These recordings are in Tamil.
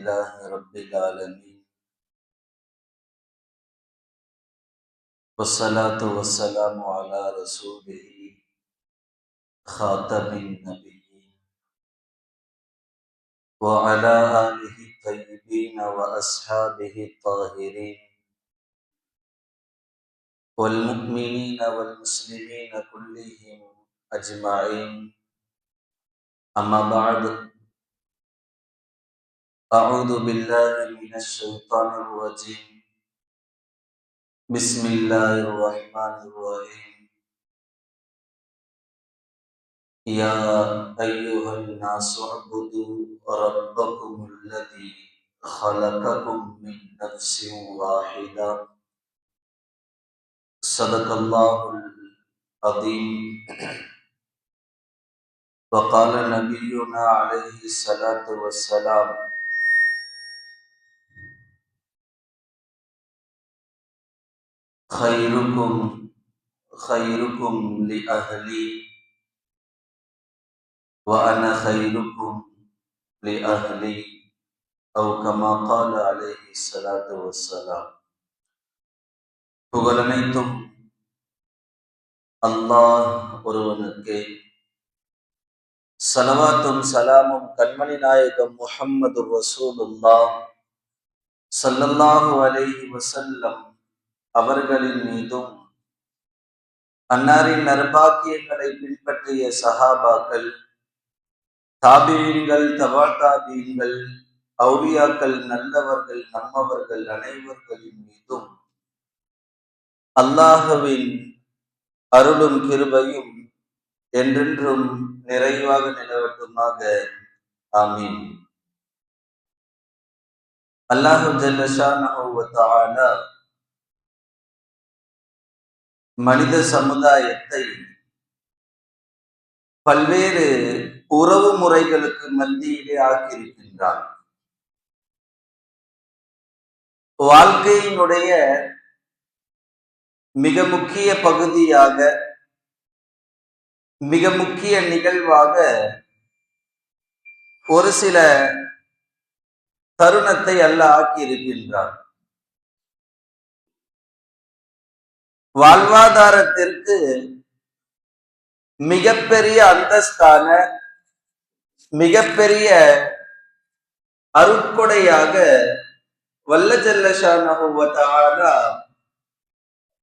لله رب العالمين والصلاة والسلام على رسوله خاتم النبيين وعلى آله الطيبين وأصحابه الطاهرين والمؤمنين والمسلمين كلهم أجمعين. أما بعد، أعوذ بالله من الشيطان الرجيم. بسم الله الرحمن الرحيم. يا أيها الناس اعبدوا ربكم الذي خلقكم من نفس واحدة. صدق الله العظيم. وقال نبينا عليه الصلاة والسلام: خيركم خيركم لأهلي وأنا خيركم لأهلي، أو كما قال عليه الصلاة والسلام. புகழனைத்தும் அல்லாஹ் ஒருவனுக்கே, ஸலவாத்தும் சலாமும் கண்மணி நாயகம் முஹம்மது ரசூலுல்லாஹ் ஸல்லல்லாஹு அலைஹி வஸல்லம் அவர்களின் மீதும், அன்னாரின் நற்பாக்கியங்களை பின்பற்றிய சஹாபாக்கள், தாபீன்கள், தபா தாபீன்கள், அவுலியாக்கள், நல்லவர்கள், நம்மவர்கள் அனைவர்களின் மீதும் அல்லாஹ்வின் அருளும் கிருபையும் என்றென்றும் நிறைவாக நிலவட்டுமாக. ஆமீன். அல்லாஹு ஜல்ல ஷானஹு வ தஆலா மனித சமுதாயத்தை பல்வேறு உறவு முறைகளுக்கு மத்தியிலே ஆக்கியிருக்கின்றார். வாழ்க்கையினுடைய மிக முக்கிய பகுதியாக, மிக முக்கிய நிகழ்வாக ஒரு சில தருணத்தை அல்லாஹ் ஆக்கியிருக்கின்றார். வாழ்வாதாரத்திற்கு மிகப்பெரிய அந்தஸ்தான, மிகப்பெரிய அருட்கொடையாக வல்ல ஜல்ல ஷானஹு வ தஆலா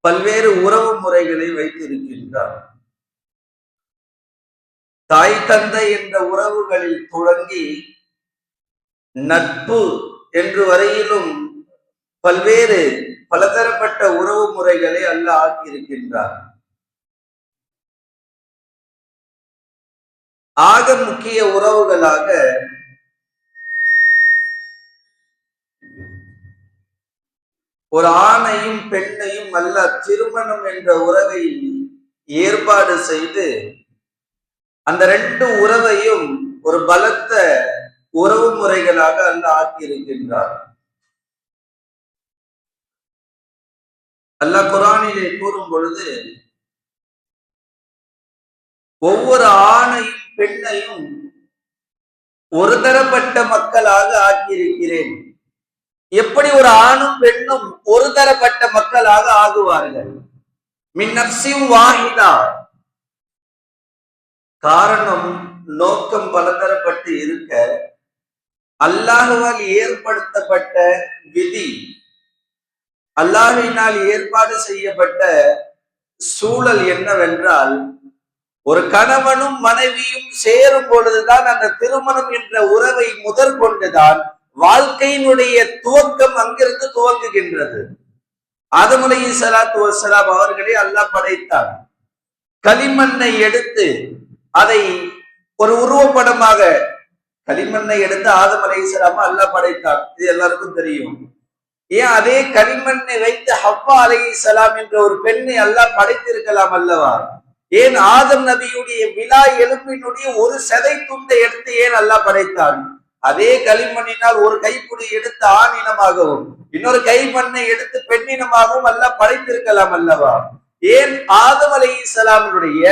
பல்வேறு உறவு முறைகளை வைத்திருக்கின்றார். தாய் தந்தை என்ற உறவுகளில் தொடங்கி நட்பு என்று வரையிலும் பல்வேறு பலதரப்பட்ட உறவு முறைகளை அல்லாஹ் ஆக்கியிருக்கின்றார். ஆக முக்கிய உறவுகளாக ஒரு ஆணையும் பெண்ணையும் அல்லாஹ் திருமணம் என்ற உறவை ஏற்பாடு செய்து, அந்த ரெண்டு உறவையும் ஒரு பலத்த உறவு முறைகளாக அல்லாஹ் ஆக்கியிருக்கின்றார். அல்லாஹ் குர்ஆனிலே கூறும் பொழுது, ஒவ்வொரு ஆணையும் பெண்ணையும் ஒரு தரப்பட்ட மக்களாக ஆக்கியிருக்கிறேன். எப்படி ஒரு ஆணும் பெண்ணும் ஒரு தரப்பட்ட மக்களாக ஆகுவார்கள்? மின் நஃப்ஸின் வாஹிதா. காரணம், நோக்கம் பலதரப்பட்டு இருக்க, அல்லாஹ்வால் ஏற்படுத்தப்பட்ட விதி, அல்லாஹ்வினால் ஏற்பாடு செய்யப்பட்ட சூழல் என்னவென்றால், ஒரு கணவனும் மனைவியும் சேரும் பொழுதுதான் அந்த திருமணம் என்ற உறவை முதற் கொண்டுதான் வாழ்க்கையினுடைய துவக்கம் அங்கிருந்து துவங்குகின்றது. ஆதம் அலைஹிஸ்ஸலாத்து வஸ்ஸலாம் அவர்களை அல்லாஹ் படைத்தான். களிமண்ணை எடுத்து அதை ஒரு உருவப்படமாக, களிமண்ணை எடுத்து ஆதம் அலைஹிஸ்ஸலாம் அல்லாஹ் படைத்தான். இது எல்லாருக்கும் தெரியும். ஏன் அதே களிமண்ணை வைத்து ஹவ்வா அலைஹிஸ்ஸலாம் என்ற ஒரு பெண்ணை அல்லாஹ் படைத்திருக்கலாம் அல்லவா? ஏன் ஆதம் நபியுடைய விலா எலும்பினுடைய ஒரு சதை துண்டை எடுத்து ஏன் அல்லாஹ் படைத்தான்? அதே களிமண்ணினால் ஒரு கைப்பிடி எடுத்து ஆணினமாகவும் இன்னொரு கைமண்ணை எடுத்து பெண்ணினமாகவும் அல்லாஹ் படைத்திருக்கலாம் அல்லவா? ஏன் ஆதம் அலைஹிஸ்ஸலாமுடைய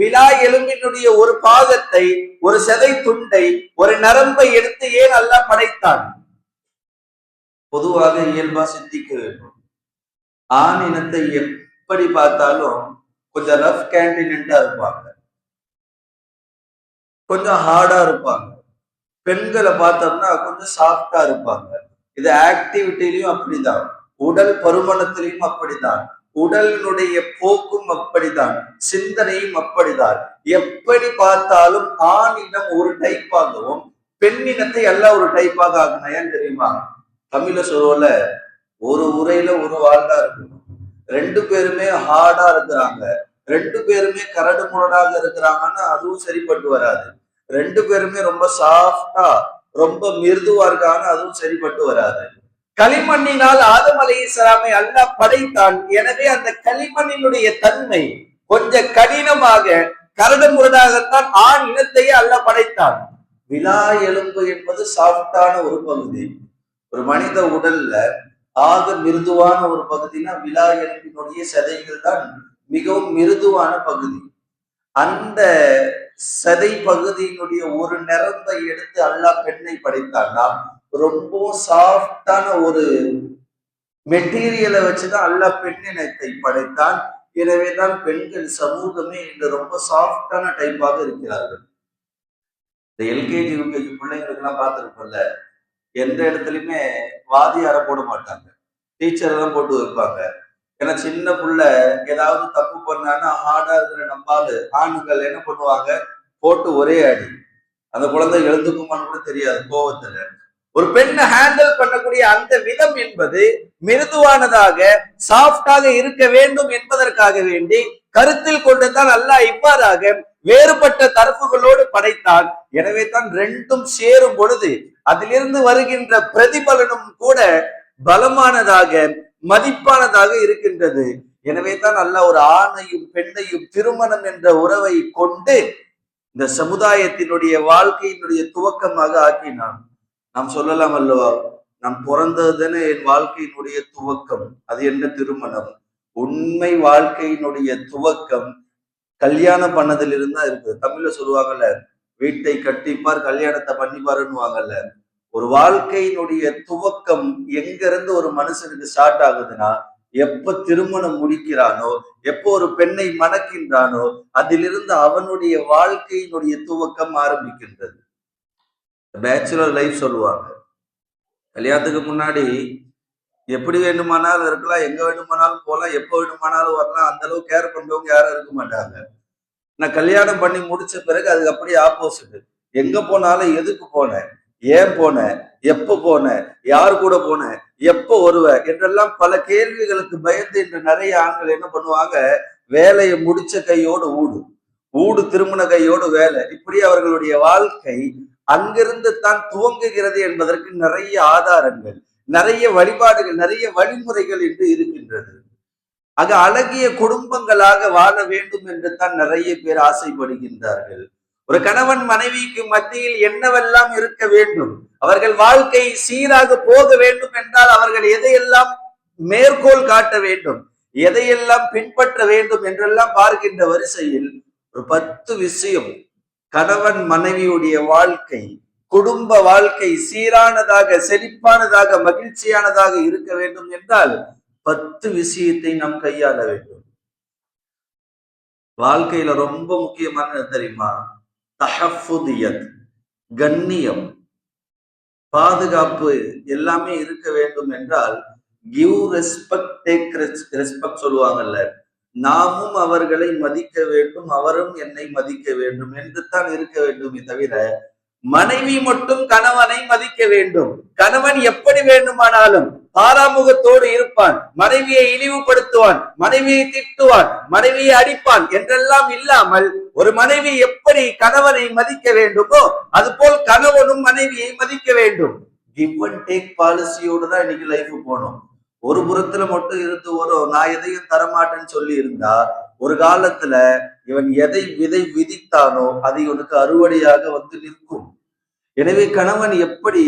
விலா எலும்பினுடைய ஒரு பாகத்தை, ஒரு சதை துண்டை, ஒரு நரம்பை எடுத்து ஏன் அல்லாஹ் படைத்தான்? பொதுவாக இயல்பா சிந்திக்க வேண்டும். ஆண் இனத்தை எப்படி பார்த்தாலும் கொஞ்சம் ரஃப் கேண்டினென்டா இருப்பாங்க, கொஞ்சம் ஹார்டா இருப்பாங்க. பெண்களை பார்த்தோம்னா கொஞ்சம் சாஃப்டா இருப்பாங்க. இது ஆக்டிவிட்டிலையும் அப்படிதான், உடல் பருமனத்திலையும் அப்படிதான், உடலினுடைய போக்கும் அப்படிதான், சிந்தனையும் அப்படிதான். எப்படி பார்த்தாலும் ஆண் இனம் ஒரு டைப்பாகவும் பெண் இனத்தை எல்லாம் ஒரு டைப்பாக ஆகணும். ஏன் தெரியுமா? தமிழ சொல்ல ஒரு உரையில ஒரு வாழ்டா இருக்கணும். ரெண்டு பேருமே ஹார்டா இருக்கிறாங்க, ரெண்டு பேருமே கரடு முரடாக இருக்கிறாங்கன்னா அதுவும் சரிப்பட்டு வராது. ரெண்டு பேருமே ரொம்ப சாஃப்டா ரொம்ப மிருதுவா இருக்காங்க, அதுவும் சரிப்பட்டு வராது. களிமண்ணினால் ஆதம் அலைஹிஸ்ஸலாமை அல்லாஹ் படைத்தான். எனவே அந்த களிமண்ணினுடைய தன்மை கொஞ்சம் கடினமாக கரடு முரடாகத்தான் ஆண் இனத்தையே அல்லாஹ் படைத்தான். விலா எலும்பு என்பது சாஃப்டான ஒரு பகுதி. ஒரு மனித உடல்ல ஆக மிருதுவான ஒரு பகுதினா விலா எலும்பினுடைய சதைகள் தான் மிகவும் மிருதுவான பகுதி. அந்த சதை பகுதியினுடைய ஒரு நிறத்தை எடுத்து அல்லாஹ் பெண்ணை படைத்தான்னா ரொம்ப சாஃப்டான ஒரு மெட்டீரியலை வச்சுதான் அல்லாஹ் பெண்ணினத்தை படைத்தான். எனவேதான் பெண்கள் சமூகமே இன்று ரொம்ப சாஃப்டான டைப்பாக இருக்கிறார்கள். இந்த எல்கேஜி யூகேஜி பிள்ளைங்களுக்கு எல்லாம் பார்த்துருப்போம்ல, எந்த இடத்துலயுமே வாதியார போட மாட்டாங்க, டீச்சரை தான் போட்டு வைப்பாங்க. ஏன்னா சின்ன புள்ள ஏதாவது தப்பு பண்ணான்னா ஹார்டா இருக்கிற நம்பாலு ஆணுங்கள் என்ன பண்ணுவாங்க, போட்டு ஒரே அடி. அந்த குழந்தை எழுந்துக்குமான்னு கூட தெரியாது கோவத்துல. ஒரு பெண்ணை ஹேண்டில் பண்ணக்கூடிய அந்த விதம் என்பது மிருதுவானதாக சாஃப்டாக இருக்க வேண்டும் என்பதற்காக வேண்டி கருத்தில் கொண்டுதான் அல்லாஹ் இவ்வாறாக வேறுபட்ட தரப்புகளோடு படைத்தான். எனவே தான் ரெண்டும் சேரும் பொழுது அதிலிருந்து வருகின்ற பிரதிபலனும் கூட பலமானதாக மதிப்பானதாக இருக்கின்றது. எனவே தான் அல்லாஹ் ஒரு ஆணையும் பெண்ணையும் திருமணம் என்ற உறவை கொண்டு இந்த சமுதாயத்தினுடைய வாழ்க்கையினுடைய துவக்கமாக ஆக்கினான். நாம் சொல்லலாம் அல்லவா, நான் பிறந்ததுன்னு என் வாழ்க்கையினுடைய துவக்கம், அது என்ன? திருமணம். உண்மை வாழ்க்கையினுடைய துவக்கம் கல்யாணம் பண்ணதில் இருந்தா இருக்குது. தமிழ்ல சொல்லுவாங்கல்ல, வீட்டை கட்டிப்பார் கல்யாணத்தை பண்ணிப்பாருன்னு. ஒரு வாழ்க்கையினுடைய துவக்கம் எங்க இருந்து ஒரு மனுஷனுக்கு ஸ்டார்ட் ஆகுதுன்னா, எப்ப திருமணம் முடிக்கிறானோ, எப்போ ஒரு பெண்ணை மணக்கின்றானோ, அதிலிருந்து அவனுடைய வாழ்க்கையினுடைய துவக்கம் ஆரம்பிக்கின்றது. பேச்சுலர் லைஃப் சொல்லுவாங்க. கல்யாணத்துக்கு முன்னாடி எப்படி வேண்டுமானாலும் இருக்கலாம், எங்க வேண்டுமானாலும் போகலாம், எப்போ வேண்டுமானாலும் வரலாம். அந்த அளவு கேர் பண்றவங்க யாரும் இருக்க மாட்டாங்க. நான் கல்யாணம் பண்ணி முடிச்ச பிறகு அதுக்கு அப்படியே ஆப்போசிட். எங்க போனாலும் எதுக்கு போனேன், ஏன் போனேன், எப்ப போனேன், யார் கூட போனேன், எப்ப வருவ என்றெல்லாம் பல கேள்விகளுக்கு பயந்து இன்று நிறைய ஆண்கள் என்ன பண்ணுவாங்க, வேலையை முடிச்ச கையோடு ஊடு திருமண கையோடு வேலை. இப்படி அவர்களுடைய வாழ்க்கை அங்கிருந்து தான் துவங்குகிறது என்பதற்கு நிறைய ஆதாரங்கள், நிறைய வழிபாடுகள், நிறைய வழிமுறைகள் என்று இருக்கின்றது. ஆக அழகிய குடும்பங்களாக வாழ வேண்டும் என்று தான் நிறைய பேர் ஆசைப்படுகின்றார்கள். ஒரு கணவன் மனைவிக்கு மத்தியில் என்னவெல்லாம் இருக்க வேண்டும், அவர்கள் வாழ்க்கை சீராக போக வேண்டும் என்றால் அவர்கள் எதையெல்லாம் மேற்கோள் காட்ட வேண்டும், எதையெல்லாம் பின்பற்ற வேண்டும் என்றெல்லாம் பார்க்கின்ற வரிசையில் ஒரு 10 விஷயம் கணவன் மனைவியுடைய வாழ்க்கை, குடும்ப வாழ்க்கை சீரானதாக, செழிப்பானதாக, மகிழ்ச்சியானதாக இருக்க வேண்டும் என்றால் 10 விஷயத்தை நாம் கையாள வேண்டும். வாழ்க்கையில ரொம்ப முக்கியமானது தெரியுமா? தஹஃபுதியத், கண்ணியம், பாதுகாப்பு எல்லாமே இருக்க வேண்டும் என்றால் கிவ் ரெஸ்பெக்ட், டேக் ரெஸ்பெக்ட் சொல்லுவாங்கல்ல. நாமும் அவர்களை மதிக்க வேண்டும், அவரும் என்னை மதிக்க வேண்டும் என்று தான் இருக்க வேண்டுமே தவிர மனைவி மட்டும் கணவனை மதிக்க வேண்டும். கணவன் எப்படி வேண்டுமானாலும் பாராமுகத்தோடு இருப்பான், மனைவியை இழிவுபடுத்துவான், மனைவியை திட்டுவான், மனைவியை அடிப்பான் என்றெல்லாம் இல்லாமல் ஒரு மனைவி எப்படி கணவனை மதிக்க வேண்டுமோ அதுபோல் கணவனும் மனைவியை மதிக்க வேண்டும். கிவ் அண்ட் டேக் பாலிசியோடு தான் இன்னைக்கு லைஃப் போனோம். ஒரு புறத்துல மட்டும் இருந்து வரும் நான் எதையும் தரமாட்டேன்னு சொல்லி இருந்தா ஒரு காலத்துல இவன் எதை விதை விதித்தானோ அது இவனுக்கு அறுவடையாக வந்து நிற்கும். எனவே கணவன் எப்படி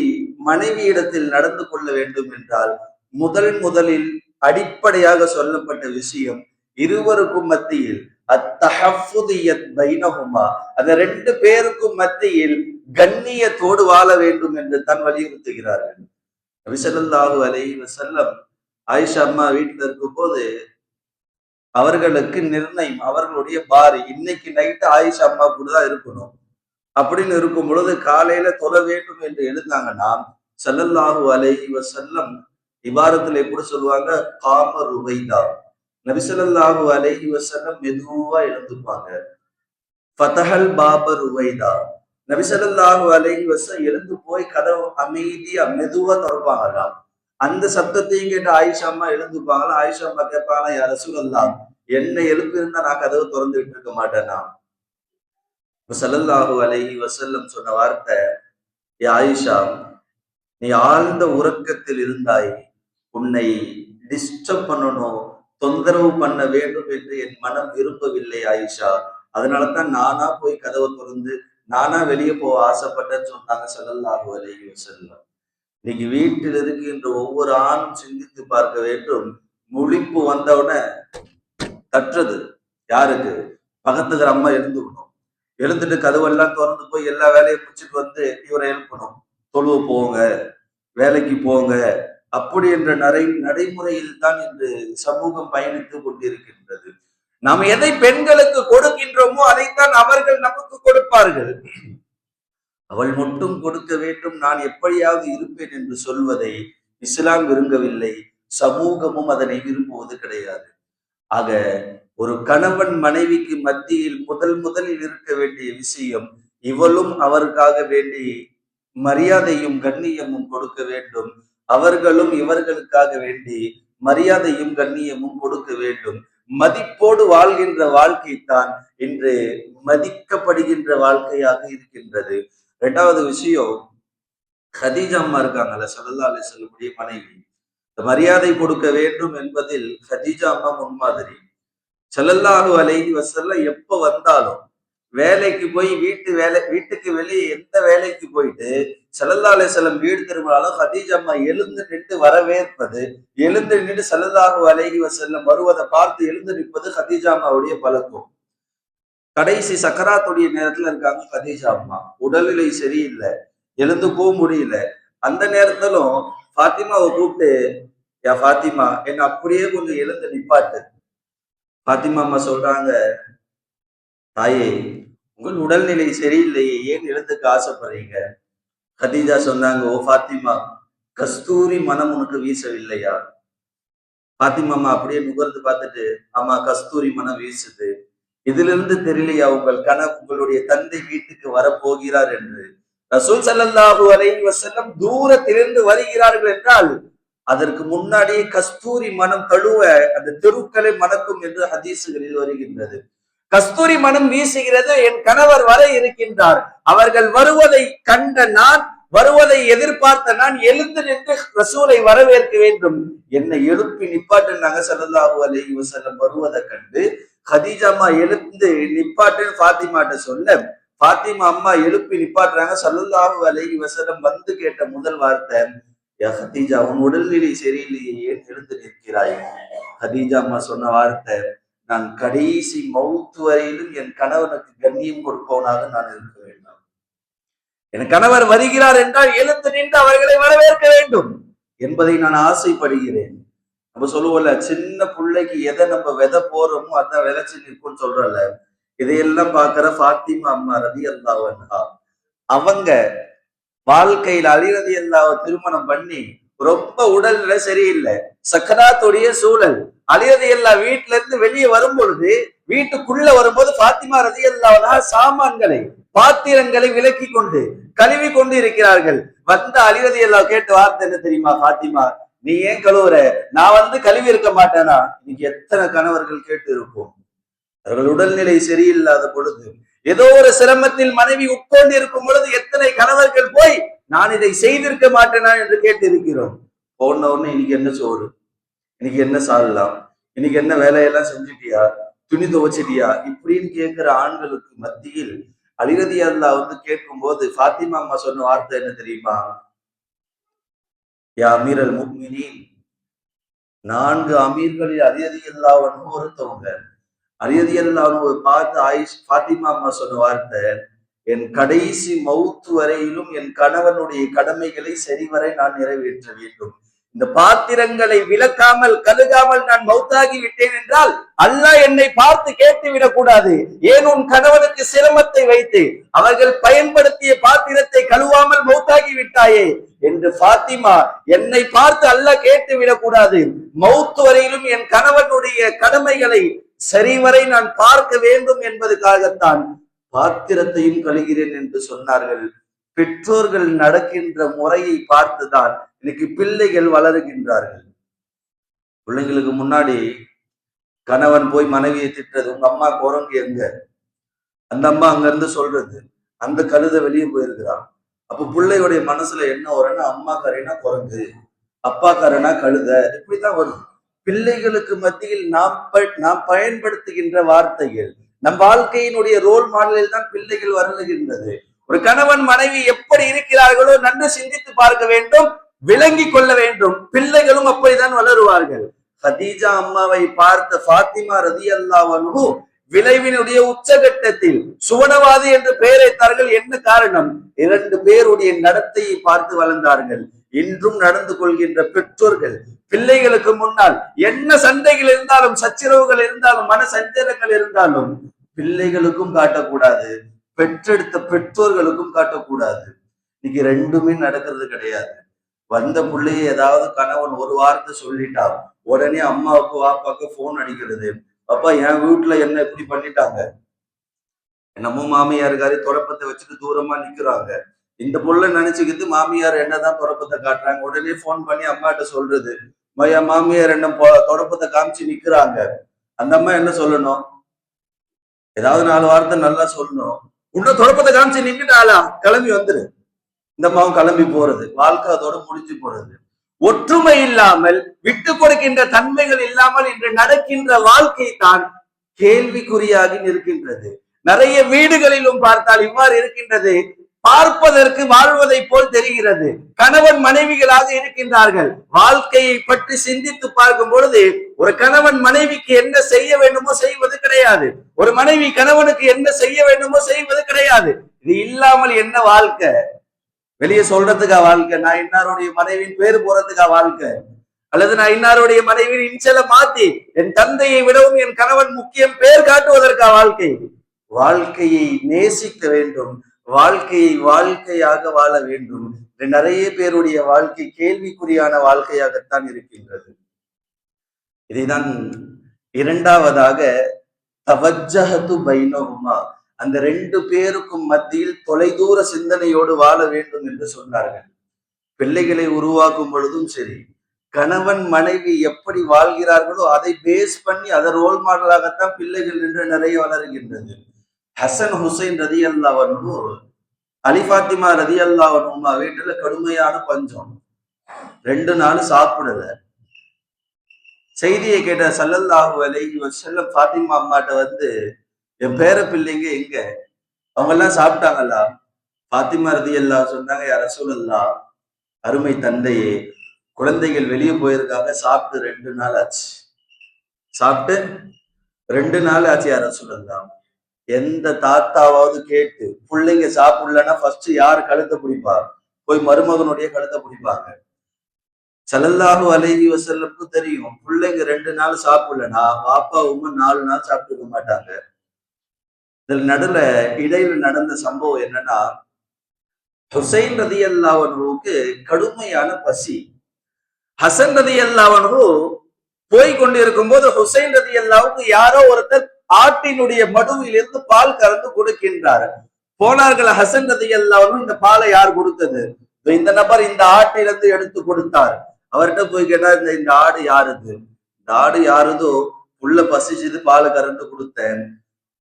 மனைவியிடத்தில் நடந்து கொள்ள வேண்டும் என்றால் முதலில் அடிப்படையாக சொல்லப்பட்ட விஷயம் இருவருக்கும் மத்தியில் அத்தஹஃபுதியத் பைனஹுமா, அந்த 2 பேருக்கும் மத்தியில் கண்ணியத்தோடு வாழ வேண்டும் என்று தான் வலியுறுத்துகிறார்கள். நபி ஸல்லல்லாஹு அலைஹி வஸல்லம் ஆயிஷா அம்மா வீட்டுல இருக்கும் போது அவர்களுக்கு நிர்ணயம், அவர்களுடைய பாரி இன்னைக்கு நைட்டு ஆயிஷா அம்மா கூட தான் இருக்கணும் அப்படின்னு இருக்கும் பொழுது காலையில தொழ வேண்டும் என்று எழுந்தாங்கன்னா ஸல்லல்லாஹு அலைஹி வஸல்லம் இபாரத்துல எப்படி சொல்லுவாங்க, காம ருவைதா, நபி ஸல்லல்லாஹு அலைஹி வஸல்லம் மெதுவா எழுந்துப்பாங்க. ஃபதஹல் பாப ருவைதா, நபி ஸல்லல்லாஹு அலைஹி வஸல்லம் எழுந்து போய் கதவு அமைதியா மெதுவா திறப்பாங்களாம். அந்த சத்தத்தையும் கேட்டு ஆயிஷா அம்மா எழுந்துப்பாங்களா. ஆயிஷா அம்மா கேட்பாங்களா, யா ரசூலல்லாஹ், என்னை எழுப்பியிருந்தா நான் கதவு திறந்து விட்டு இருக்க மாட்டேனா. ஸல்லல்லாஹு அலைஹி வஸல்லம் சொன்ன வார்த்தை, யா ஆயிஷா, நீ ஆழ்ந்த உறக்கத்தில் இருந்தாய், உன்னை டிஸ்டர்ப் பண்ணணும், தொந்தரவு பண்ண வேண்டும் என்று என் மனம் விரும்பவில்லை ஆயிஷா. அதனாலதான் நானா போய் கதவை திறந்து நானா வெளியே போக ஆசைப்பட்டேன்னு சொன்னாங்க ஸல்லல்லாஹு அலைஹி வஸல்லம். இன்னைக்கு வீட்டில் இருக்கின்ற ஒவ்வொரு ஆணும் சிந்தித்து பார்க்க வேண்டும். முழிப்பு வந்தவுடனே தட்டுறது யாருக்கு? பக்கத்துக்கிற அம்மா எழுந்துக்கணும். எழுந்துட்டு கதவெல்லாம் திறந்து போய் எல்லா வேலையும் முடிச்சுட்டு வந்து இவரை எழுப்பணும். தொழுவ போங்க, வேலைக்கு போங்க, அப்படி என்ற நடைமுறையில் தான் இன்று சமூகம் பயணித்துக் கொண்டிருக்கின்றது. நாம் எதை பெண்களுக்கு கொடுக்கின்றோமோ அதைத்தான் அவர்கள் நமக்கு கொடுப்பார்கள். அவள் மட்டும் கொடுக்க வேண்டும், நான் எப்படியாவது இருப்பேன் என்று சொல்வதை இஸ்லாம் விரும்பவில்லை, சமூகமும் அதனை விரும்புவது கிடையாது. ஆக ஒரு கணவன் மனைவிக்கு மத்தியில் முதலில் இருக்க வேண்டிய விஷயம், இவளும் அவருக்காக வேண்டி மரியாதையும் கண்ணியமும் கொடுக்க வேண்டும், அவர்களும் இவர்களுக்காக வேண்டி மரியாதையும் கண்ணியமும் கொடுக்க வேண்டும். மதிப்போடு வாழ்கின்ற வாழ்க்கை தான் இன்று மதிக்கப்படுகின்ற வாழ்க்கையாக இருக்கின்றது. இரண்டாவது விஷயம், ஹதீஜா அம்மா இருக்காங்கல்ல, ஸல்லல்லாஹு அலைஹி வஸல்லம் மனைவி, மரியாதை கொடுக்க வேண்டும் என்பதில் ஹதீஜா அம்மா முன்மாதிரி. ஸல்லல்லாஹு அலைஹி வஸல்லம் எப்ப வந்தாலும் வேலைக்கு போய் வீட்டுக்கு வெளியே எந்த வேலைக்கு போயிட்டு ஸல்லல்லாஹு அலைஹி வஸல்லம் வீடு திரும்பினாலும் ஹதீஜா அம்மா எழுந்து நின்று வரவேற்பது, எழுந்து நின்று ஸல்லல்லாஹு அலைஹி வஸல்லம் வருவதை பார்த்து எழுந்து நிற்பது ஹதீஜா அம்மாவுடைய பழக்கம். கடைசி சக்கராத்துடைய நேரத்துல இருக்காங்க ஹதீஜா அம்மா, உடல்நிலை சரியில்லை, எழுந்து போக முடியல. அந்த நேரத்திலும் ஃபாத்திமாவை கூப்பிட்டு, யா ஃபாத்திமா, என்ன அப்படியே கொஞ்சம் எழுந்து நிப்பாட்டு. ஃபாத்திமா அம்மா சொல்றாங்க, தாயே, உங்கள் உடல்நிலை சரியில்லையே, ஏன் எழுந்துக்க ஆசைப்படுறீங்க? கதீஜா சொன்னாங்க, ஓ ஃபாத்திமா, கஸ்தூரி மனம் உனக்கு வீசவில்லையா? ஃபாத்திமா அம்மா அப்படியே நுகர்ந்து பார்த்துட்டு, ஆமா கஸ்தூரி மனம் வீசுது. இதிலிருந்து தெரியலையா உங்களுடைய தந்தை வீட்டுக்கு வரப்போகிறார் என்று? ரசூல் ஸல்லல்லாஹு அலைஹி வஸல்லம் தூரத்திலிருந்து வருகிறார்கள் என்றால் அதற்கு முன்னாடியே கஸ்தூரி மனம் தழுவ அந்த தெருக்களை மணக்கும் என்று ஹதீசுகளில் வருகின்றது. கஸ்தூரி மனம் வீசுகிறது, என் கணவர் வர இருக்கின்றார், அவர்கள் வருவதை கண்ட நான், வருவதை எதிர்பார்த்த நான் எழுந்து நின்று ரசூலை வரவேற்க வேண்டும். என்னை எழுப்பி நிப்பாட்டுனாங்க ஸல்லல்லாஹு அலைஹி வஸல்லம். வருவதை கண்டு கதீஜா அம்மா எழுந்து நிப்பாட்டுன்னு ஃபாத்திமாட்ட சொல்ல, ஃபாத்திமா அம்மா எழுப்பி நிப்பாட்டுறாங்க. ஸல்லல்லாஹு அலைஹி வஸல்லம் வந்து கேட்ட முதல் வார்த்தை, யா கதீஜா, உன் உடல்நிலை சரியில்லையே, ஏன் எழுந்து நிற்கிறாய்? கதீஜா அம்மா சொன்ன வார்த்தை, நான் கடைசி மௌத்து வரையிலும் என் கணவனுக்கு கண்ணியம் கொடுப்பவனாக நான் இருக்க வேண்டும். என் கணவர் வருகிறார் என்றால் எழுந்து நின்று அவர்களை வரவேற்க வேண்டும் என்பதை நான் ஆசைப்படுகிறேன். நம்ம சொல்லுவோம்ல, சின்ன பிள்ளைக்கு எதை நம்ம விதை போறோமோ அதான் விதைச்சு நிற்கும்னு சொல்றல. இதையெல்லாம் பாக்குற ஃபாத்திமா அம்மா ரலியல்லாஹு அன்ஹா, அவங்க வாழ்க்கையில் அலி ரலியல்லாஹு திருமணம் பண்ணி ரொம்ப உடல்நிலை சரியில்லை, சக்கராத்துடைய சூழல். அலி ரலியல்லாஹு வீட்டுல இருந்து வெளியே வரும் பொழுது, வீட்டுக்குள்ள வரும்போது ஃபாத்திமா ரலியல்லாஹு அன்ஹா சாமான்களை, பாத்திரங்களை விலக்கி கொண்டு கழுவி கொண்டு இருக்கிறார்கள். வந்த அலி ரலியல்லாஹு கேட்ட வார்த்தை என்ன தெரியுமா? ஃபாத்திமா, நீ ஏன் கழுவுற? நான் வந்து கழுவி இருக்க மாட்டேனா? இன்னைக்கு எத்தனை கணவர்கள் கேட்டு இருப்போம். அவர்கள் உடல்நிலை சரியில்லாத பொழுது, ஏதோ ஒரு சிரமத்தில் மனைவி உட்கொண்டு இருக்கும் பொழுது எத்தனை கணவர்கள் போய் நான் இதை செய்திருக்க மாட்டேனா என்று கேட்டு இருக்கிறோம். போன உடனே இன்னைக்கு என்ன சோறு, இன்னைக்கு என்ன சாப்பிடலாம், இன்னைக்கு என்ன வேலையெல்லாம் செஞ்சுட்டியா, துணி துவைச்சிட்டியா, இப்படின்னு கேட்கிற ஆண்களுக்கு மத்தியில் அலி ரலியல்லாஹு வந்து கேட்கும் போது ஃபாத்திமா அம்மா சொன்ன வார்த்தை என்ன தெரியுமா? யா அமீரல் முஃமினீன், 4 அமீர்களில் அலி ரலியல்லாஹு அன்ஹு ஒருத்தவங்க. அலி ரலியல்லாஹு அன்ஹு பார்த்து ஃபாத்திமா அம்மா சொன்ன வார்த்தை, என் கடைசி மௌத்து வரையிலும் என் கணவனுடைய கடமைகளை சரிவரை நான் நிறைவேற்ற வேண்டும். இந்த பாத்திரங்களை விளக்காமல் கழுகாமல் நான் மௌத்தாகி விட்டேன் என்றால் அல்லாஹ் என்னை பார்த்து கேட்டு விடக்கூடாது. ஏன் உன் கணவனுக்கு சிரமத்தை வைத்து அவர்கள் பயன்படுத்திய பாத்திரத்தை கழுவாமல் மௌத்தாகி விட்டாயே என்று பாத்திமா என்னை பார்த்து அல்லாஹ் கேட்டு விடக்கூடாது. மௌத்து வரையிலும் என் கணவனுடைய கடமைகளை சரிவரை நான் பார்க்க வேண்டும் என்பதற்காகத்தான் பாத்திரத்தையும் கழுகிறேன் என்று சொன்னார்கள். பெற்றோர்கள் நடக்கின்ற முறையை பார்த்துதான் இன்னைக்கு பிள்ளைகள் வளருகின்றார்கள். பிள்ளைங்களுக்கு முன்னாடி கணவன் போய் மனைவியை திட்டுறது, உங்க அம்மா குரங்கு எங்க, அந்த அம்மா அங்க இருந்து சொல்றது, அந்த கழுதை வெளியே போயிருக்கிறான். அப்ப பிள்ளையுடைய மனசுல என்ன வரும்னா, அம்மா கரைனா குரங்கு, அப்பா கரைனா கழுதை, இப்படித்தான் வரும். பிள்ளைகளுக்கு மத்தியில் நாம் பயன்படுத்துகின்ற வார்த்தைகள் நம் வாழ்க்கையினுடைய ரோல் மாடலில் தான் பிள்ளைகள் வளருகின்றது. ஒரு கணவன் மனைவி எப்படி இருக்கிறார்களோ நன்கு சிந்தித்து பார்க்க வேண்டும், விளங்கி கொள்ள வேண்டும். பிள்ளைகளும் அப்படித்தான் வளருவார்கள். ஹதீஜா அம்மாவை பார்த்த ஃபாத்திமா ரலியல்லாஹு அன்ஹு விளைவினுடைய உச்சகட்டத்தில் சுவனவாதி என்று பெயரைத்தார்கள். என்ன காரணம்? 2 பேருடைய நடத்தையை பார்த்து வளர்ந்தார்கள். இன்றும் நடந்து கொள்கின்ற பெற்றோர்கள் பிள்ளைகளுக்கு முன்னால் என்ன சண்டைகள் இருந்தாலும், சச்சரவுகள் இருந்தாலும், மன சஞ்சலங்கள் இருந்தாலும் பிள்ளைகளுக்கும் காட்டக்கூடாது, பெற்றெடுத்த பெற்றோர்களுக்கும் காட்டக்கூடாது. இன்னைக்கு 2மே நடக்கிறது கிடையாது. வந்த பிள்ளைய ஏதாவது கணவன் ஒரு வார்த்தை சொல்லிட்டா உடனே அம்மாவுக்கு வாப்பாக்கு போன் அடிக்கிறது. அப்பா என் வீட்டுல என்ன இப்படி பண்ணிட்டாங்க, என்னமோ மாமியாருக்காரி தொடப்பத்தை வச்சுட்டு தூரமா நிக்கிறாங்க. இந்த புள்ள நினைச்சுக்கிட்டு மாமியார் என்னதான் தொடப்பத்தை காட்டுறாங்க. உடனே போன் பண்ணி அம்மாட்ட சொல்றது, என் மாமியார் என்ன தொடப்பத்தை காமிச்சு நிக்கிறாங்க. அந்த அம்மா என்ன சொல்லணும்? ஏதாவது 4 வார்த்தை நல்லா சொல்லணும். உன்ன தொடப்பத்தை காமிச்சு நின்றுட்டாளா, கிளம்பி வந்துரு. இந்த அம்மாவும் கிளம்பி போறது, வாழ்க்கை அதோட முடிஞ்சு போறது. ஒற்றுமை இல்லாமல், விட்டு கொடுக்கின்ற தன்மைகள் இல்லாமல் இன்று நடக்கின்ற வாழ்க்கை தான் கேள்விக்குறியாகி நிற்கின்றது. நிறைய வீடுகளிலும் பார்த்தால் இவ்வாறு இருக்கின்றது. பார்ப்பதற்கு வாழ்வதை போல் தெரிகிறது. கணவன் மனைவிகளாக இருக்கின்றார்கள். வாழ்க்கையை பற்றி சிந்தித்து பார்க்கும் பொழுது ஒரு கணவன் மனைவிக்கு என்ன செய்ய வேண்டுமோ செய்வது கிடையாது. ஒரு மனைவி கணவனுக்கு என்ன செய்ய வேண்டுமோ செய்வது கிடையாது. இது இல்லாமல் என்ன வாழ்க்கை? வெளியே சொல்றதுக்கா வாழ்க்கை? நான் இன்னாருடைய மனைவியின் பேரு போறதுக்கா வாழ்க்கை? அல்லது நான் இன்னாருடைய மனைவியின் இன்சல மாத்தி என் தந்தையை விடவும் என் கணவன் முக்கியம் பேர் காட்டுவதற்கா வாழ்க்கை? வாழ்க்கையை நேசிக்க வேண்டும், வாழ்க்கையை வாழ்க்கையாக வாழ வேண்டும். நிறைய பேருடைய வாழ்க்கை கேள்விக்குறியான வாழ்க்கையாகத்தான் இருக்கின்றது. இதைதான் 2வதாக தவஜ்ஜஹது பைனஹுமா, அந்த 2 பேருக்கும் மத்தியில் தொலைதூர சிந்தனையோடு வாழ வேண்டும் என்று சொன்னார்கள். பிள்ளைகளை உருவாக்கும் பொழுதும் சரி, கணவன் மனைவி எப்படி வாழ்கிறார்களோ அதை பேஸ் பண்ணி அதை ரோல் மாடலாகத்தான் பிள்ளைகள் என்று நிறைய வளருகின்றது. ஹசன் ஹுசைன் ரலியல்லாஹு அன்ஹு, அலி ஃபாத்திமா ரலியல்லாஹு அன்ஹுமா வீட்டுல கடுமையான பஞ்சம், 2 நாள் சாப்பிடல. செய்தியை கேட்ட ஸல்லல்லாஹு அலைஹி வஸல்லம் ஃபாத்திமா அம்மாட்ட வந்து, என் பேர பிள்ளைங்க எங்க, அவங்க எல்லாம் சாப்பிட்டாங்களா? ஃபாத்திமா ரலியல்லாஹு சொன்னாங்க, யா ரசூலல்லாஹ், அருமை தந்தையே, குழந்தைகள் வெளியே போயிருக்காங்க, சாப்பிட்டு 2 நாள் ஆச்சு. சாப்பிட்டு 2 நாள் ஆச்சு யா ரசூலல்லாஹ். எந்த தாத்தாவாவது கேட்டு பிள்ளைங்க சாப்பிடலன்னா ஃபர்ஸ்ட் யார் கழுத்தை பிடிப்பா? போய் மருமகனுடைய கழுத்தை பிடிப்பாங்க. ஸல்லல்லாஹு அலைஹி வஸல்லம் தெரியும், பிள்ளைங்க 2 நாள் சாப்பிடலன்னா பாப்பா உம்மா 4 நாள் சாப்பிட்டுக்க மாட்டாங்க. இதுல இடையில நடந்த சம்பவம் என்னன்னா, ஹுசைன் ரலியல்லாஹு அன்ஹுவுக்கு கடுமையான பசி. ஹசன் ரலியல்லாஹு அன்ஹு போய் கொண்டிருக்கும் போது ஹுசைன் ரலியல்லாஹுக்கு யாரோ ஒருத்தர் ஆட்டினுடைய மடுவிலிருந்து பால் கறந்து கொடுக்கின்றார். போனார்கள். ஹசன் ரலியல்லாஹு அன்ஹு, இந்த பாலை யார் கொடுத்தது? இந்த நபர் இந்த ஆட்டிலிருந்து எடுத்து கொடுத்தார். அவர்கிட்ட போய் கேட்டா, இந்த ஆடு யாருது? இந்த ஆடு யாருதோ, உள்ள பசிச்சது பால் கறந்து கொடுத்தேன்.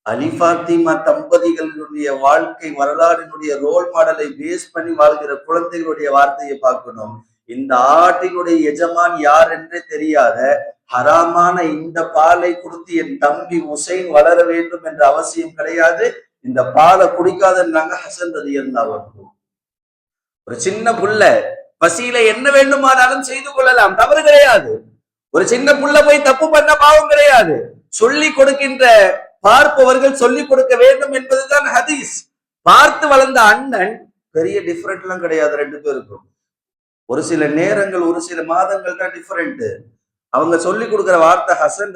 அலி ஃபாத்திமா தம்பதிகளுடைய வாழ்க்கை வரலாறினுடைய ரோல் மாடலை பேஸ் பண்ணி வாழ்கிற குழந்தைகளுடைய வார்த்தையை பார்க்கணும். இந்த ஆட்டினுடைய எஜமான் யார் என்றே தெரியாத ஹராமான இந்த பாலை கொடுத்து என் தம்பி ஹுசைன் வளர வேண்டும் என்ற அவசியம் கிடையாது. இந்த பாலை குடிக்காதன்னாங்க ஹசன் ரலியல்லாஹு அன்ஹு. ஒரு சின்ன புள்ள பசியில என்ன வேண்டுமானாலும் செய்து கொள்ளலாம், தவறு கிடையாது. ஒரு சின்ன புள்ள போய் தப்பு பண்ண பாவம் கிடையாது. சொல்லி கொடுக்கின்ற பார்ப்பவர்கள் சொல்லிக் கொடுக்க வேண்டும் என்பதுதான் ஹதீஸ். பார்த்து வளர்ந்த அண்ணன் பெரிய டிஃபரெண்ட் எல்லாம் கிடையாது ரெண்டு பேருக்கும். ஒரு சில நேரங்கள், ஒரு சில மாதங்கள் தான் டிஃபரெண்ட். அவங்க சொல்லி கொடுக்குற வார்த்தை ஹுசைன்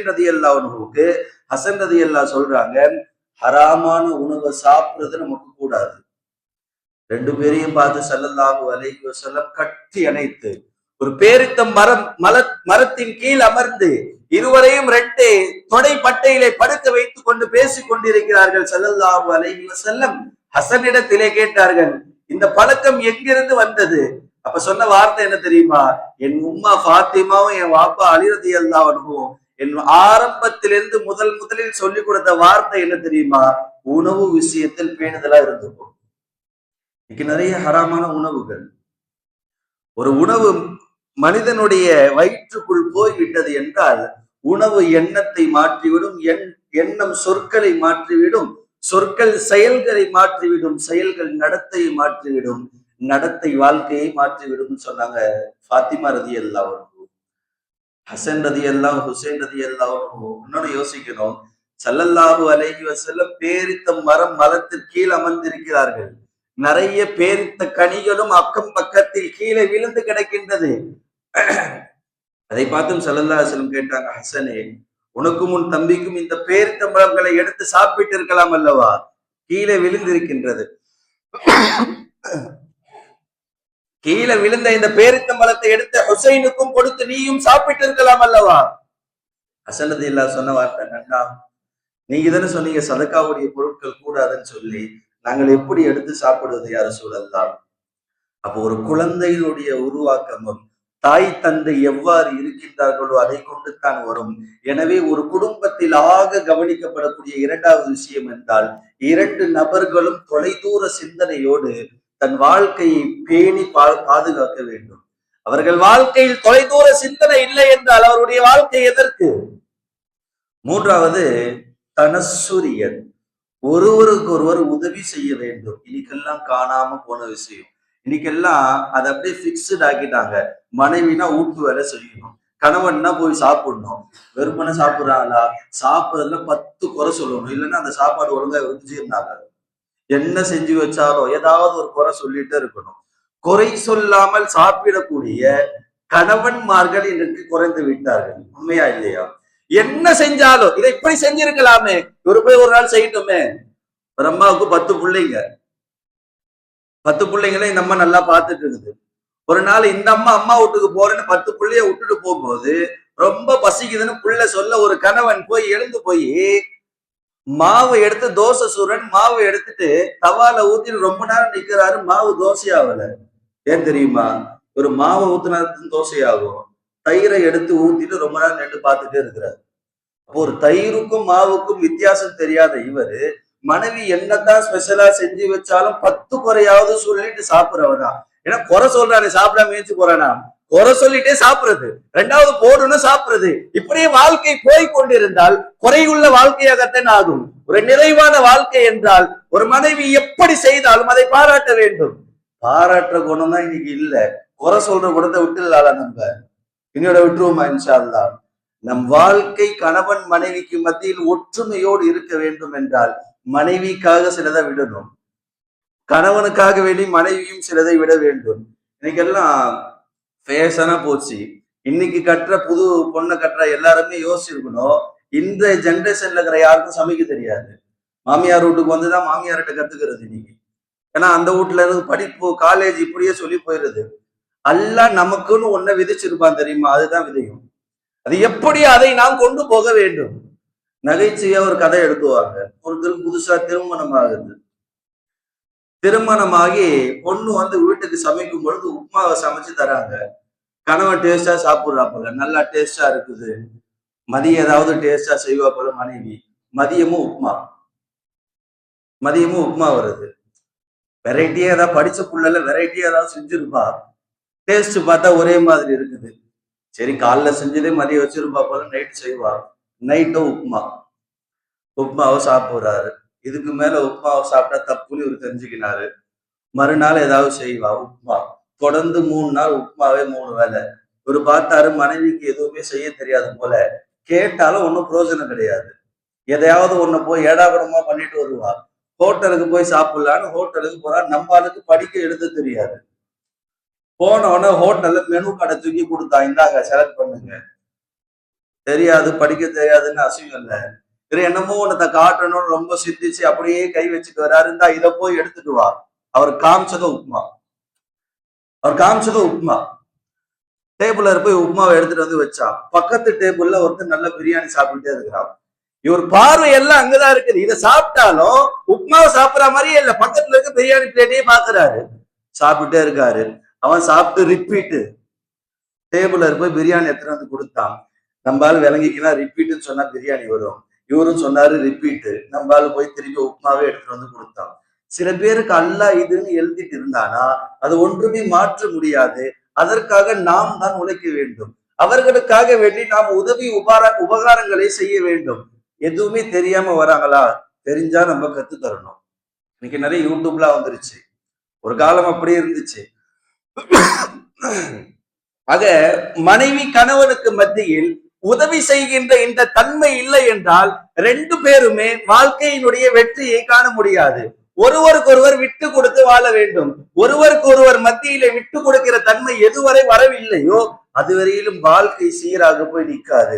ரதி அல்லாஹ்வுக்கு ஹசன் ரதி அல்லாஹ் சொல்றாங்க, ஹராமான உணவை சாப்பிடுறது நமக்கு கூடாது. ரெண்டு பேரையும் பார்த்து ஸல்லல்லாஹு அலைஹி வஸல்லம் கட்டி அணைத்து ஒரு பேரித்த மரத்தின் கீழ் அமர்ந்து இருவரையும் ரெண்டு தொடை பட்டையிலே படுக்க வைத்துக் கொண்டு பேசிக் கொண்டிருக்கிறார்கள். ஸல்லல்லாஹு அலைஹி வஸல்லம் ஹசனிடத்திலே கேட்டார்கள், இந்த பழக்கம் எங்கிருந்து வந்தது? அப்ப சொன்ன வார்த்தை என்ன தெரியுமா? என் உம்மா ஃபாத்திமாவும் என் வாப்பா அலி ரலியல்லாஹு அன்ஹுவும் என் ஆரம்பத்திலிருந்து முதலில் சொல்லிக் கொடுத்த வார்த்தை என்ன தெரியுமா? உணவு விஷயத்தில் பேணுதலா இருந்துக்கும். இன்னைக்கு நிறைய ஹராமான உணவுகள். ஒரு உணவு மனிதனுடைய வயிற்றுக்குள் போய்விட்டது என்றால் உணவு எண்ணத்தை மாற்றிவிடும், எண்ணம் சொற்களை மாற்றிவிடும், சொற்கள் செயல்களை மாற்றிவிடும், செயல்கள் நடத்தையை மாற்றிவிடும், நடத்தை வாழ்க்கையை மாற்றிவிடும் சொன்னாங்க ஃபாத்திமா ரலியல்லாஹு அன்ஹு. ஹசன் ரலியல்லாஹு ஹுசைன் ரலியல்லாஹு அன்ஹு. இன்னொன்னு யோசிக்கணும், ஸல்லல்லாஹு அலைஹி வஸல்லம் பேரித்த மரத்திற்கு கீழ் அமர்ந்திருக்கிறார்கள். நிறைய பேரித்த கனிகளும் அக்கம் பக்கத்தில் கீழே விழுந்து கிடக்கின்றது. அதை பார்த்தும் ஸல்லல்லாஹு அலைஹி வஸல்லம் கேட்டாங்க, ஹசனே, உனக்கும் உன் தம்பிக்கும் இந்த பேரித்த மரங்களை எடுத்து சாப்பிட்டு இருக்கலாம் அல்லவா? கீழே விழுந்திருக்கின்றது. கீழே விழுந்த இந்த பேரித்த மரத்தை எடுத்து ஹுசைனுக்கும் கொடுத்து நீயும் சாப்பிட்டு இருக்கலாம் அல்லவா? ஹசன் ரலியல்லாஹு சொன்ன வார்த்தை, நன்னா நீங்க தானே சொன்னீங்க சதக்காவுடைய பொருட்கள் கூடாதுன்னு சொல்லி, நாங்கள் எப்படி எடுத்து சாப்பிடுவது யார சூழல்லாம்? அப்போ ஒரு குழந்தையினுடைய உருவாக்கமும் தாய் தந்தை எவ்வாறு இருக்கின்றார்களோ அதை கொண்டு தான் வரும். எனவே ஒரு குடும்பத்தில் ஆக கவனிக்கப்படக்கூடிய இரண்டாவது விஷயம் என்றால், இரண்டு நபர்களும் தொலைதூர சிந்தனையோடு தன் வாழ்க்கையை பேணி பாதுகாக்க வேண்டும். அவர்கள் வாழ்க்கையில் தொலைதூர சிந்தனை இல்லை என்றால் அவருடைய வாழ்க்கை எதற்கு? மூன்றாவது தனசுரியன், ஒருவருக்கு ஒருவர் உதவி செய்ய வேண்டும். இன்னைக்கெல்லாம் காணாம போன விஷயம். இன்னைக்கெல்லாம் அதை அப்படியே பிக்ஸ்ட் ஆக்கிட்டாங்க. மனைவினா வீட்டு வேலை செய்யணும், கணவன்னா போய் சாப்பிடணும். வெறுமனை சாப்பிடுறாங்களா? சாப்பிடுறதுல 10 குறை சொல்லணும், இல்லைன்னா அந்த சாப்பாடு ஒழுங்கா இருந்தாங்க. என்ன செஞ்சு வச்சாலும் ஏதாவது ஒரு குறை சொல்லிட்டு இருக்கணும். குறை சொல்லாமல் சாப்பிடக்கூடிய கணவன்மார்கள் இன்றைக்கு குறைந்து விட்டார்கள். உண்மையா இல்லையா? என்ன செஞ்சாலும் இதை இப்படி செஞ்சிருக்கலாமே, ஒரு போய் ஒரு நாள் செய்யட்டுமே. ஒரு அம்மாவுக்கு 10 பிள்ளைங்க, 10 பிள்ளைங்களே இந்த அம்மா நல்லா பார்த்துட்டு இருக்குது. ஒரு நாள் இந்த அம்மா வீட்டுக்கு போறேன்னு 10 பிள்ளைய விட்டுட்டு போகும்போது ரொம்ப பசிக்குதுன்னு புள்ள சொல்ல, ஒரு கணவன் போய் எழுந்து போய் மாவு எடுத்து தோசை சூரன் மாவு எடுத்துட்டு தவால ஊத்திட்டு ரொம்ப நேரம் நிக்கிறாரு. மாவு தோசையாகல. ஏன் தெரியுமா? ஒரு மாவை ஊத்தினாலும் தோசையாகும். தயிரை எடுத்து ஊத்திட்டு ரொம்ப நேரம் நின்று பார்த்துட்டே இருக்கிறார். அப்போ ஒரு தயிருக்கும் மாவுக்கும் வித்தியாசம் தெரியாத இவரு மனைவி என்னதான் ஸ்பெஷலா செஞ்சு வச்சாலும் 10 குறையாவது சொல்லிட்டு சாப்பிடுறவனா. ஏன்னா குறை சொல்றானே, சாப்பிடாம முயற்சி போறானா, குறை சொல்லிட்டே சாப்பிடுறது, ரெண்டாவது போடணும் சாப்பிடுறது. இப்படியே வாழ்க்கை போய் கொண்டிருந்தால் குறையுள்ள வாழ்க்கையாகத்தான் ஆகும். ஒரு நிறைவான வாழ்க்கை என்றால் ஒரு மனைவி எப்படி செய்தாலும் அதை பாராட்ட வேண்டும். பாராட்டுற குணம் தான் இன்னைக்கு இல்ல. குறை சொல்ற குணத்தை விட்டுலால நம்ம இன்னோட விட்டுருவோமா? இன்ஷா அல்லாஹ். நம் வாழ்க்கை கணவன் மனைவிக்கு மத்தியில் ஒற்றுமையோடு இருக்க வேண்டும் என்றால் மனைவிக்காக சிலதை விடணும், கணவனுக்காக வேண்டி மனைவியும் சிலதை விட வேண்டும். இன்னைக்கெல்லாம் ஃபேஷனா போச்சு. இன்னைக்கு கட்டுற புது பொண்ணை கட்டுற எல்லாருமே யோசிச்சிருக்கணும், இந்த ஜென்ரேஷன்ல இருக்கிற யாருக்கும் சமைக்க தெரியாது. மாமியார் வீட்டுக்கு வந்துதான் மாமியார்கிட்ட கத்துக்கிறது இன்னைக்கு. ஏன்னா அந்த வீட்டுல இருந்து படிப்பு காலேஜ் இப்படியே சொல்லி போயிருது. அல்லாஹ் நமக்குன்னு ஒன்ன விதிச்சிருப்பான் தெரியுமா? அதுதான் விதையும். அது எப்படி அதை நாம் கொண்டு போக வேண்டும். நகைச்சுவையா ஒரு கதை எடுத்துவாங்க. ஒருத்தர் புதுசா திருமணம் ஆகுது. திருமணமாகி பொண்ணு வந்து வீட்டுக்கு சமைக்கும் பொழுது உப்மாவை சமைச்சு தராங்க. கணவன் டேஸ்டா சாப்பிடுறா போல, நல்லா டேஸ்டா இருக்குது. மதியம் ஏதாவது டேஸ்டா செய்வா போல மனைவி. மதியமும் உப்மா வருது. வெரைட்டியா ஏதாவது படிச்ச புள்ளல வெரைட்டியா ஏதாவது செஞ்சிருப்பா. டேஸ்ட் பார்த்தா ஒரே மாதிரி இருக்குது. சரி, காலைல செஞ்சதே மதியம் வச்சிருப்பா போல, நைட் செய்வா. நைட்டும் உப்மாவை சாப்பிடுறாரு. இதுக்கு மேல உப்மாவை சாப்பிட்டா தப்புன்னு இவர் தெரிஞ்சுக்கினாரு. மறுநாள் ஏதாவது செய்வா உப்மா. தொடர்ந்து 3 நாள் உப்மாவே 3 வேலை. இவர் பார்த்தாரு மனைவிக்கு எதுவுமே செய்ய தெரியாது போல. கேட்டாலும் ஒன்றும் பிரயோஜனம் கிடையாது. எதையாவது ஒண்ணு போய் ஏடாகூடமா பண்ணிட்டு வருவா. ஹோட்டலுக்கு போய் சாப்பிடலான்னு ஹோட்டலுக்கு போறான். நம்ம ஆளுக்கு படிக்க எழுத தெரியாது. போன உடனே ஹோட்டல்ல மெனு கடை தூக்கி கொடுத்தா, இந்தாங்க செலக்ட் பண்ணுங்க. தெரியாது, படிக்க தெரியாதுன்னு அசிங்கம் இல்ல. இது என்னமோ ஒன்னத்தை காட்டணும்னு ரொம்ப சிந்திச்சு அப்படியே கை வச்சுட்டு வராரு. இருந்தா இதை போய் எடுத்துட்டு வா. அவர் காமிச்சதும் உப்புமா. டேபிள்ல போய் உப்புமாவை எடுத்துட்டு வந்து வச்சா. பக்கத்து டேபிள்ல ஒருத்தர் நல்ல பிரியாணி சாப்பிட்டுட்டே இருக்கிறான். இவர் பார்வை எல்லாம் அங்கதான் இருக்குது. இதை சாப்பிட்டாலும் உப்புமாவை சாப்பிடற மாதிரியே இல்ல. பக்கத்துல இருக்க பிரியாணி பிளேட்டையே பாக்குறாரு. சாப்பிட்டுட்டே இருக்காரு. அவன் சாப்பிட்டு ரிப்பீட்டு. டேபிள்ல போய் பிரியாணி எடுத்துட்டு வந்து கொடுத்தான். நம்மளால விளங்கிக்கலாம் ரிப்பீட்டுன்னு சொன்னா பிரியாணி வரும். இவரும் சொன்னாரு ரிப்பீட்டு. நம்மளால போய் திரும்பி உப்புமாவே எடுத்துட்டு வந்து கொடுத்தான். சில பேருக்கு அல்லா இதுன்னு எழுதிட்டு இருந்தானா அது ஒன்றுமே மாற்ற முடியாது. அதற்காக நாம் தான் உழைக்க வேண்டும். அவர்களுக்காக வேண்டி நாம் உதவி உபகாரங்களை செய்ய வேண்டும். எதுவுமே தெரியாம வராங்களா? தெரிஞ்சா நம்ம கத்து தரணும். இன்னைக்கு நிறைய யூடியூப்ல வந்துருச்சு. ஒரு காலம் அப்படியே இருந்துச்சு. ஆக மனைவி கணவனுக்கு மத்தியில் உதவி செய்கின்ற இந்த தன்மை இல்லை என்றால் ரெண்டு பேருமே வாழ்க்கையினுடைய வெற்றியை காண முடியாது. ஒருவருக்கொருவர் விட்டு கொடுத்து வாழ வேண்டும். ஒருவருக்கு ஒருவர் மத்தியிலே விட்டு கொடுக்கிற தன்மை எதுவரை வரவில்லையோ அதுவரையிலும் வாழ்க்கை சீராக போய் நிற்காது.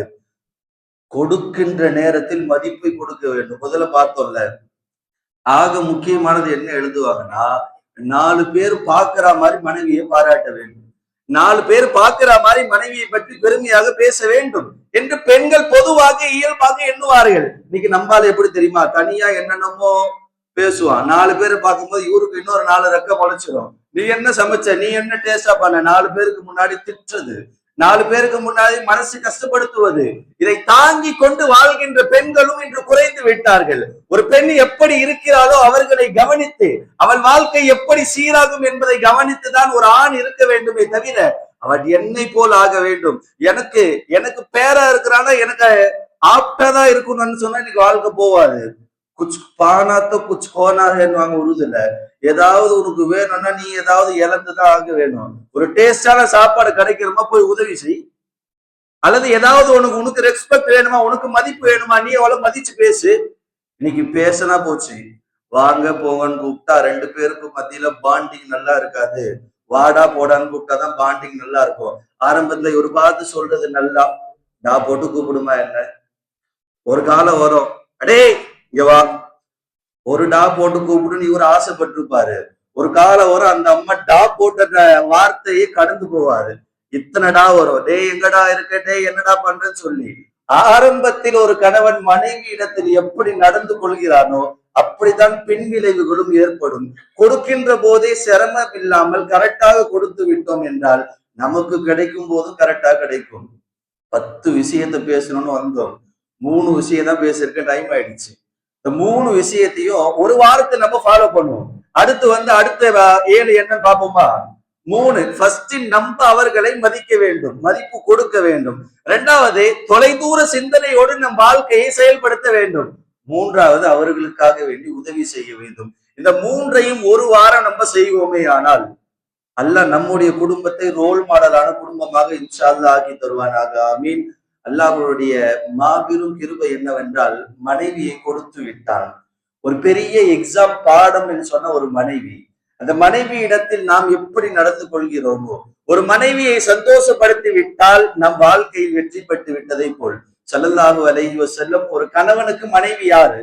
கொடுக்கின்ற நேரத்தில் மதிப்பை கொடுக்க வேண்டும். முதல்ல பார்த்தோம்ல, ஆக முக்கியமானது என்ன எழுதுவாங்கன்னா, 4 பேர் பார்க்கிற மாதிரி மனைவியை பாராட்ட வேண்டும். 4 பேர் பார்க்கிற மாதிரி மனைவியை பற்றி பெருமையாக பேச வேண்டும் என்று பெண்கள் பொதுவாக இயல்பாக எண்ணுவார்கள். இன்னைக்கு நம்மால எப்படி தெரியுமா? தனியா என்னென்னமோ பேசுவான். 4 பேரை பார்க்கும்போது இவருக்கு இன்னொரு 4 ரெக்க முளைச்சிடும். நீ என்ன சமைச்ச, நீ என்ன டேஸ்டா பண்ண, 4 பேருக்கு முன்னாடி திட்டுறது, 4 பேருக்கு முன்னாடி மனசு கஷ்டப்படுத்துவது, இதை தாங்கி கொண்டு வாழ்கின்ற பெண்களும் இன்று குறைந்து விட்டார்கள். ஒரு பெண் எப்படி இருக்கிறாளோ அவர்களை கவனித்து அவள் வாழ்க்கை எப்படி சீராகும் என்பதை கவனித்துதான் ஒரு ஆண் இருக்க வேண்டுமே தவிர அவள் என்னை போல் ஆக வேண்டும். எனக்கு பேரா இருக்கிறானா எனக்கு ஆப்டாதான் இருக்கணும்னு சொன்னா இன்னைக்கு வாழ்க்கை போவாது. குச் பானாத்தோ குச் கோனாங்க உருதுல. ஏதாவது உனக்கு வேணும்னா நீ ஏதாவது இழந்துதான் ஆக வேணும். ஒரு டேஸ்டான சாப்பாடு கிடைக்கிறமா போய் உதவி செய். அல்லது ஏதாவது உனக்கு ரெஸ்பெக்ட் வேணுமா, உனக்கு மதிப்பு வேணுமா, நீ அவ்வளவு மதிச்சு பேசு. இன்னைக்கு பேசினா போச்சு. வாங்க போங்கன்னு கூப்பிட்டா 2 பேருக்கும் மத்தியில பாண்டிங் நல்லா இருக்காது. வாடா போடான்னு கூப்பிட்டாதான் பாண்டிங் நல்லா இருக்கும். ஆரம்பத்துல ஒரு பார்த்து சொல்றது நல்லா, நான் போட்டு கூப்பிடுமா என்ன. ஒரு காலம் வரும், அடே இங்க வா, ஒரு டா போட்டு கூப்பிடுன்னு இவர் ஆசைப்பட்டிருப்பாரு. ஒரு காலம் வரும் அந்த அம்மா டா போட்ட வார்த்தையை கடந்து போவாரு. இத்தனை டா வரும், டே எங்கடா இருக்க, டே என்னடா பண்றேன்னு சொல்லி. ஆரம்பத்தில் ஒரு கணவன் மனைவி இடத்தில் எப்படி நடந்து கொள்கிறானோ அப்படித்தான் பின் விளைவுகளும் ஏற்படும். கொடுக்கின்ற போதே சிரமம் இல்லாமல் கரெக்டாக கொடுத்து விட்டோம் என்றால் நமக்கு கிடைக்கும் போதும் கரெக்டா கிடைக்கும். 10 விஷயத்த பேசணும்னு வந்தோம், 3 விஷயம் தான் பேசிருக்க, டைம் ஆயிடுச்சு. இந்த 3 விஷயத்தையும் ஒரு வாரத்தை நம்ம ஃபாலோ பண்ணுவோம். அடுத்த 7 என்னன்னு பார்ப்போமா? 3, ஃபர்ஸ்ட் நம்ம அவர்களை மதிக்க வேண்டும், மதிப்பு கொடுக்க வேண்டும். 2வது தொலைதூர சிந்தனையோடு நம் வாழ்க்கையை செயல்படுத்த வேண்டும். 3வது அவர்களுக்காக வேண்டி உதவி செய்ய வேண்டும். இந்த 3ஐயும் ஒரு வாரம் நம்ம செய்வோமே ஆனால் அல்லாஹ் நம்முடைய குடும்பத்தை ரோல் மாடலான குடும்பமாக இன்ஷா அல்லாஹ் ஆக்கி தருவானாக. ஆமீன். அல்லாஹ்வுடைய மாபெரும் கிருபை என்னவென்றால் மனைவியை கொடுத்து விட்டான். ஒரு பெரிய எக்ஸாம் பாடம் என்று சொன்ன ஒரு மனைவி. அந்த மனைவி இடத்தில் நாம் எப்படி நடந்து கொள்கிறோமோ, ஒரு மனைவியை சந்தோஷப்படுத்தி விட்டால் நம் வாழ்க்கையில் வெற்றி பெற்று விட்டதை போல். ஸல்லல்லாஹு அலைஹி வஸல்லம் ஒரு கணவனுக்கு மனைவி யாரு?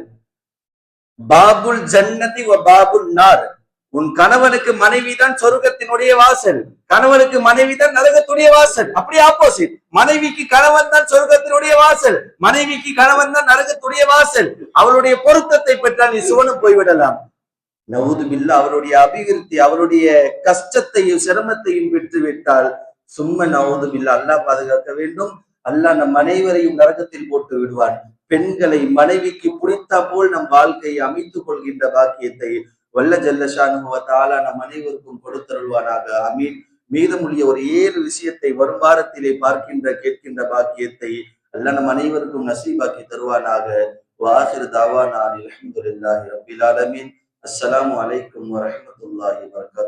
பாபுல் ஜன்னதி வ பாபுல் நார். உன் கணவனுக்கு மனைவி தான் சொர்க்கத்தினுடைய வாசல், கணவனுக்கு மனைவி தான் நரகத்துடைய வாசல். அப்படி ஆப்போசிட், மனைவிக்கு கணவன் தான் சொர்க்கத்தினுடைய வாசல், மனைவிக்கு கணவன் தான் நரகத்துடைய வாசல். அவளுடைய பொருத்தத்தை பெற்றால் நீ சுவனம் போய்விடலாம். நவுது பில்லா, அவருடைய அபிவிருத்தி, அவருடைய கஷ்டத்தையும் சிரமத்தையும் பெற்று விட்டால் சும்மா நவுது பில்லா, அல்லாஹ் பாதுகாக்க வேண்டும். அல்லாஹ் நம் அனைவரையும் நரகத்தில் போட்டு விடுவான். பெண்களை மனைவிக்கு பிடித்தா போல் நம் வாழ்க்கையை அமைத்துக் கொள்கின்ற பாக்கியத்தை வல்ல ஜல்லஷானுஹு வ தஆலா நம் அனைவருக்கும் கொடுத்தருள்வானாக. ஆமீன். மீதமுள்ள ஒரு 7 விஷயத்தை வரும் வாரத்திலே கேட்கின்ற பாக்கியத்தை அல்லாஹ் நம் அனைவருக்கும் நசீபாக்கி தருவானாக. வாஹிர் தாவானா அல்ஹம்துலில்லாஹி ரப்பில் ஆலமீன். அஸ்ஸலாமு அலைக்கும் வரஹ்மத்துல்லாஹி வபரகாத்துஹு.